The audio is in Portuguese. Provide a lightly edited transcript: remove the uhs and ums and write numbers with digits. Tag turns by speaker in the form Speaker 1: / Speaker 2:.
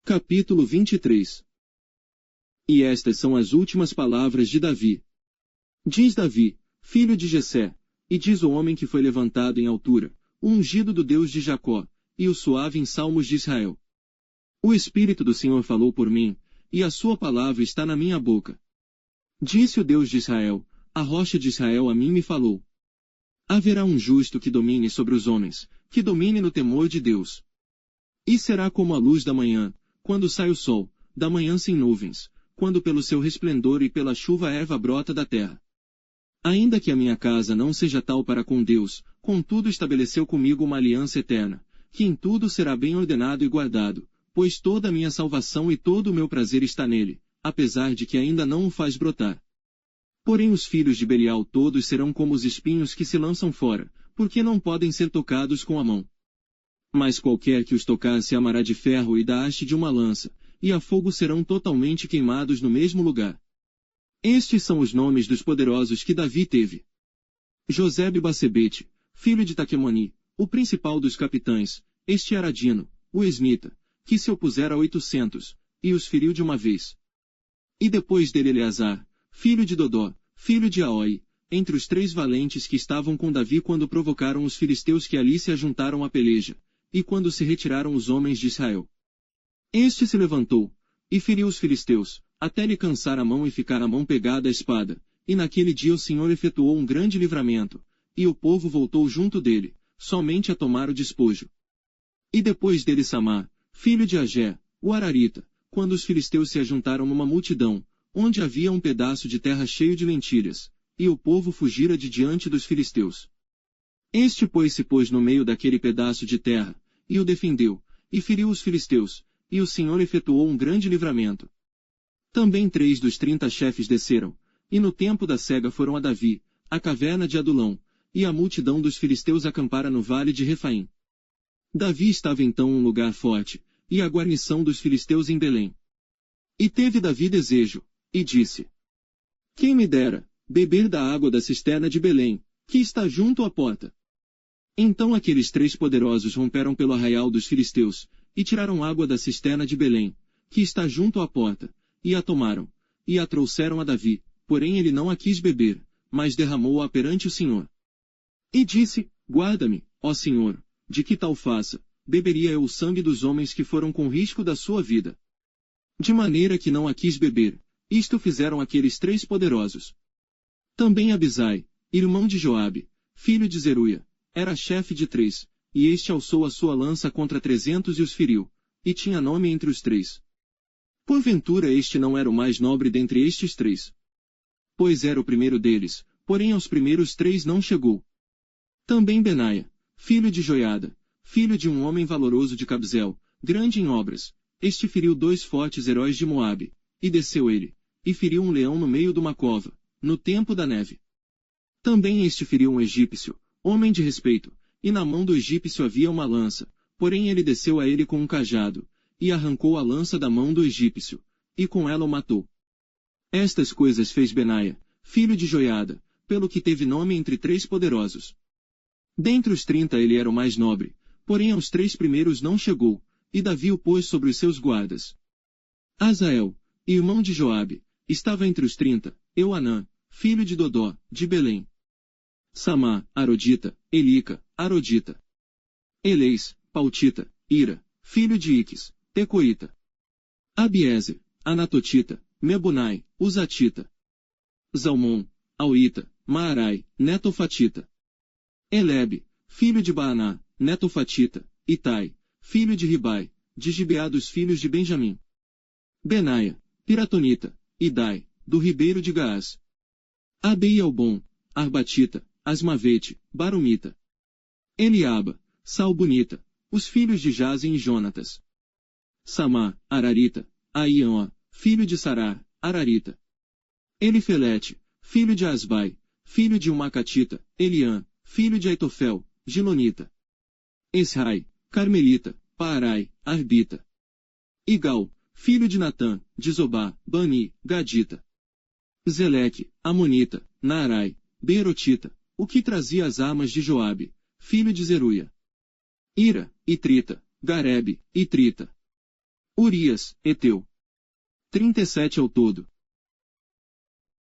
Speaker 1: Capítulo 23. E estas são as últimas palavras de Davi. Diz Davi, filho de Jessé, e diz o homem que foi levantado em altura, o ungido do Deus de Jacó, e o suave em salmos de Israel. O Espírito do Senhor falou por mim, e a sua palavra está na minha boca. Disse o Deus de Israel, a rocha de Israel a mim me falou. Haverá um justo que domine sobre os homens, que domine no temor de Deus. E será como a luz da manhã, quando sai o sol, da manhã sem nuvens, quando pelo seu resplendor e pela chuva a erva brota da terra. Ainda que a minha casa não seja tal para com Deus, contudo estabeleceu comigo uma aliança eterna, que em tudo será bem ordenado e guardado, pois toda a minha salvação e todo o meu prazer está nele, apesar de que ainda não o faz brotar. Porém os filhos de Belial todos serão como os espinhos que se lançam fora, porque não podem ser tocados com a mão. Mas qualquer que os tocar se amará de ferro e da haste de uma lança, e a fogo serão totalmente queimados no mesmo lugar. Estes são os nomes dos poderosos que Davi teve. Josebe-Basebete, filho de Taquemoni, o principal dos capitães, este Aradino, o esmita, que se opusera a 800, e os feriu de uma vez. E depois dele Eleazar, filho de Dodó, filho de Aoi, entre os 3 valentes que estavam com Davi quando provocaram os filisteus que ali se ajuntaram à peleja, e quando se retiraram os homens de Israel. Este se levantou, e feriu os filisteus, até lhe cansar a mão e ficar a mão pegada à espada, e naquele dia o Senhor efetuou um grande livramento, e o povo voltou junto dele, somente a tomar o despojo. E depois dele Samá, filho de Agé, o Ararita, quando os filisteus se ajuntaram numa multidão, onde havia um pedaço de terra cheio de lentilhas, e o povo fugira de diante dos filisteus. Este pois se pôs no meio daquele pedaço de terra, e o defendeu, e feriu os filisteus, e o Senhor efetuou um grande livramento. Também 3 dos 30 chefes desceram, e no tempo da cega foram a Davi, à caverna de Adulão, e a multidão dos filisteus acampara no vale de Refaim. Davi estava então um lugar forte, e a guarnição dos filisteus em Belém. E teve Davi desejo, e disse: Quem me dera beber da água da cisterna de Belém, que está junto à porta? Então aqueles 3 poderosos romperam pelo arraial dos filisteus, e tiraram água da cisterna de Belém, que está junto à porta, e a tomaram, e a trouxeram a Davi, porém ele não a quis beber, mas derramou-a perante o Senhor. E disse, guarda-me, ó Senhor, de que tal faça, beberia eu o sangue dos homens que foram com risco da sua vida. De maneira que não a quis beber, isto fizeram aqueles 3 poderosos. Também Abisai, irmão de Joabe, filho de Zeruia, era chefe de 3, e este alçou a sua lança contra 300 e os feriu, e tinha nome entre os 3. Porventura este não era o mais nobre dentre estes 3. Pois era o primeiro deles, porém aos primeiros 3 não chegou. Também Benaia, filho de Joiada, filho de um homem valoroso de Cabzel, grande em obras, este feriu 2 fortes heróis de Moabe, e desceu ele, e feriu um leão no meio de uma cova, no tempo da neve. Também este feriu um egípcio, homem de respeito, e na mão do egípcio havia uma lança, porém ele desceu a ele com um cajado, e arrancou a lança da mão do egípcio, e com ela o matou. Estas coisas fez Benaia, filho de Joiada, pelo que teve nome entre 3 poderosos. Dentre os 30 ele era o mais nobre, porém aos 3 primeiros não chegou, e Davi o pôs sobre os seus guardas. Azael, irmão de Joabe, estava entre os 30, Euanã, filho de Dodó, de Belém. Samá, Arodita, Elica, Arodita. Eleis, Pautita, Ira, filho de Iques, Tecoíta. Abiezer, Anatotita, Mebunai, Uzatita. Zalmon, Auita, Maarai, Netofatita. Elebe, filho de Baaná, Netofatita, Itai, filho de Ribai, de Gibeá dos filhos de Benjamim. Benaia, Piratonita, Idai, do ribeiro de Gaás. Abeialbom, Arbatita, Asmavete, Barumita. Eliaba, Salbunita, os filhos de Jazem e Jonatas. Samá, Ararita, Aiã, filho de Sarar, Ararita. Elifelete, filho de Asbai, filho de Umacatita, Eliã, filho de Aitofel, Gilonita. Esrai, Carmelita, Paarai, Arbita. Igal, filho de Natã, de Zobá, Bani, Gadita. Zeleque, Amonita, Naarai, Beerotita, o que trazia as armas de Joabe, filho de Zeruia. Ira, Itrita, Garebe, Itrita. Urias, Eteu. 37 ao todo.